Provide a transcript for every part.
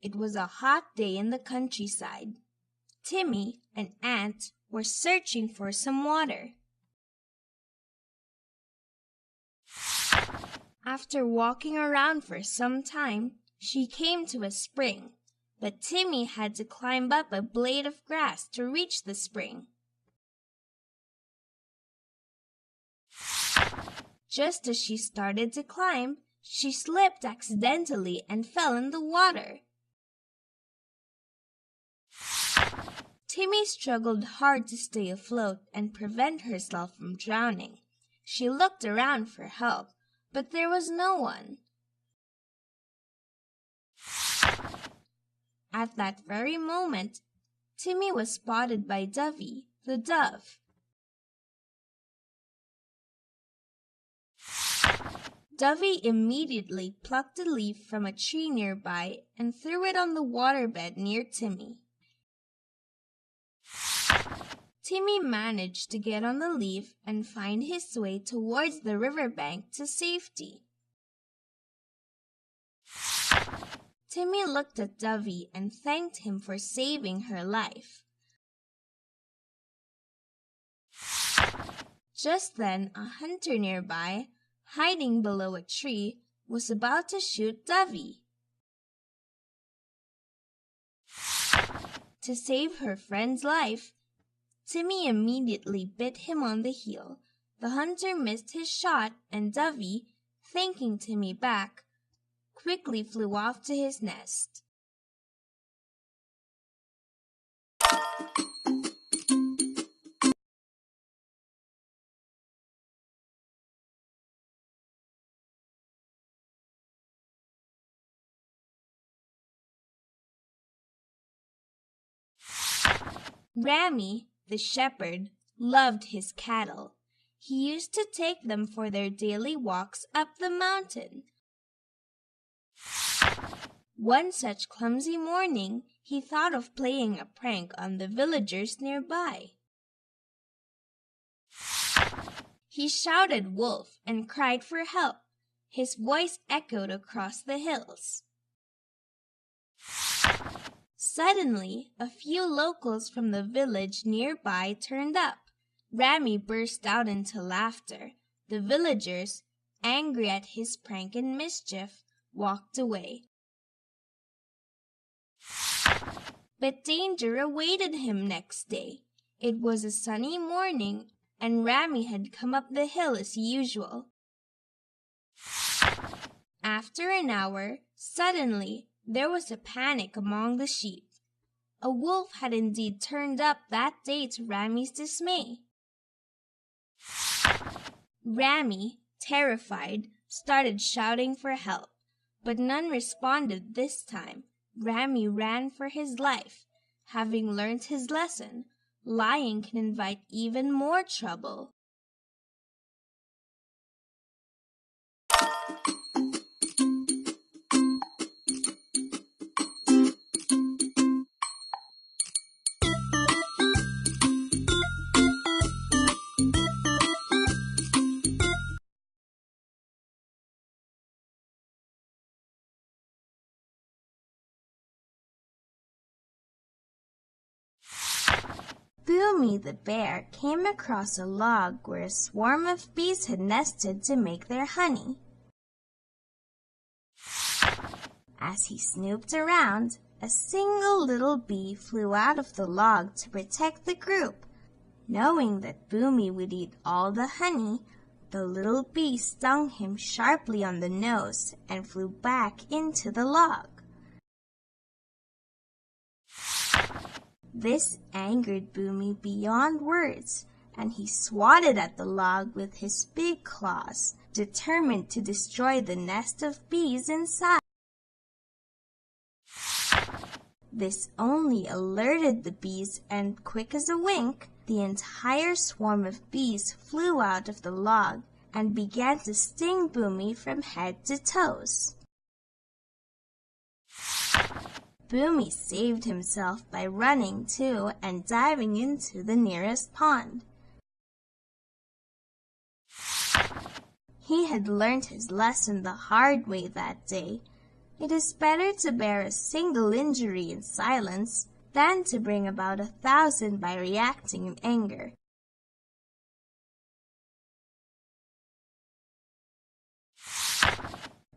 It was a hot day in the countryside. Timmy and Ant were searching for some water. After walking around for some time, she came to a spring, but Timmy had to climb up a blade of grass to reach the spring. Just as she started to climb, she slipped accidentally and fell in the water. Timmy struggled hard to stay afloat and prevent herself from drowning. She looked around for help, but there was no one. At that very moment, Timmy was spotted by Dovey, the dove. Dovey immediately plucked a leaf from a tree nearby and threw it on the waterbed near Timmy. Timmy managed to get on the leaf and find his way towards the riverbank to safety. Timmy looked at Dovey and thanked him for saving her life. Just then, a hunter nearby, hiding below a tree, was about to shoot Dovey. To save her friend's life, Timmy immediately bit him on the heel. The hunter missed his shot, and Dovey, thanking Timmy back, quickly flew off to his nest. Rami, the shepherd, loved his cattle. He used to take them for their daily walks up the mountain. One such clumsy morning, he thought of playing a prank on the villagers nearby. He shouted "Wolf" and cried for help. His voice echoed across the hills. Suddenly, a few locals from the village nearby turned up. Rami burst out into laughter. The villagers, angry at his prank and mischief, walked away. But danger awaited him next day. It was a sunny morning, and Rami had come up the hill as usual. After an hour, suddenly, there was a panic among the sheep. A wolf had indeed turned up that day to Rami's dismay. Rami, terrified, started shouting for help, but none responded this time. Rami ran for his life. Having learned his lesson, lying can invite even more trouble. Boomy the bear came across a log where a swarm of bees had nested to make their honey. As he snooped around, a single little bee flew out of the log to protect the group. Knowing that Boomy would eat all the honey, the little bee stung him sharply on the nose and flew back into the log. This angered Boomy beyond words, and he swatted at the log with his big claws, determined to destroy the nest of bees inside. This only alerted the bees, and quick as a wink, the entire swarm of bees flew out of the log and began to sting Boomy from head to toes. Boomy saved himself by running to and diving into the nearest pond. He had learned his lesson the hard way that day. It is better to bear a single injury in silence than to bring about 1,000 by reacting in anger.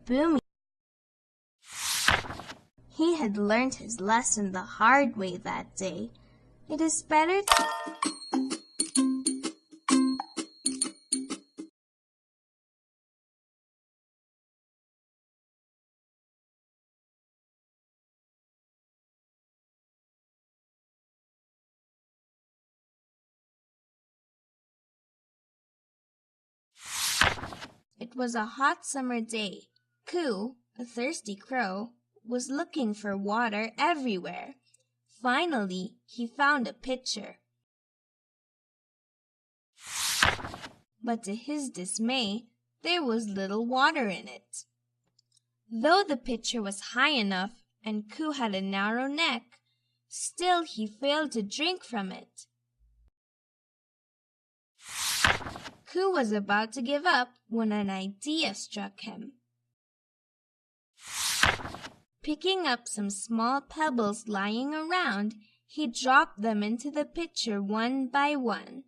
Boomy. He had learned his lesson the hard way that day. It is better It was a hot summer day. Coo, a thirsty crow, was looking for water everywhere. Finally, he found a pitcher. But to his dismay, there was little water in it. Though the pitcher was high enough and Coo had a narrow neck, still he failed to drink from it. Coo was about to give up when an idea struck him. Picking up some small pebbles lying around, he dropped them into the pitcher one by one.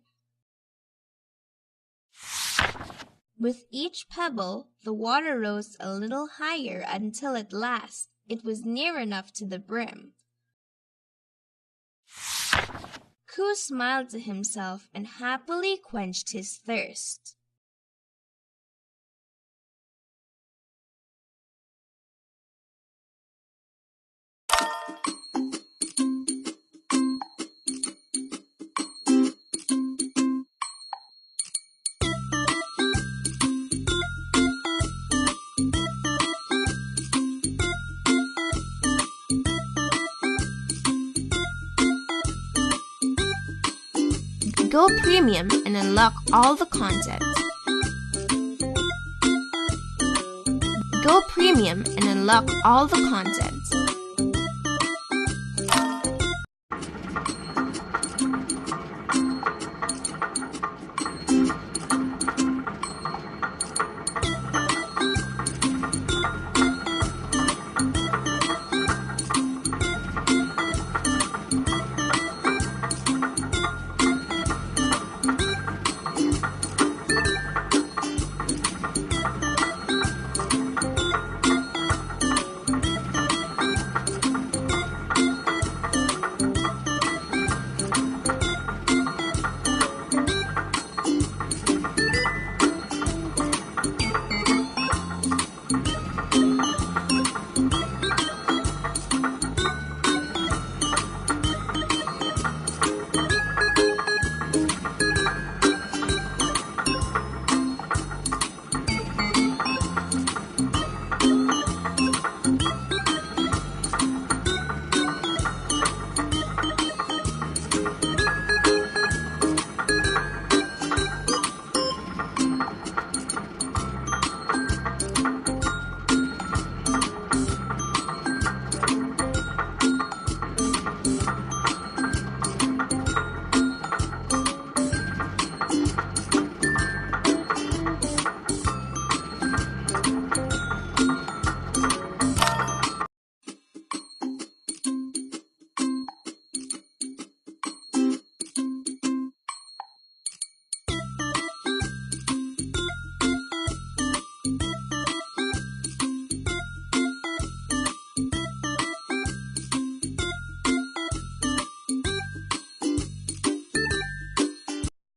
With each pebble, the water rose a little higher until at last it was near enough to the brim. Coo smiled to himself and happily quenched his thirst. Go Premium and unlock all the content. Go Premium and unlock all the content.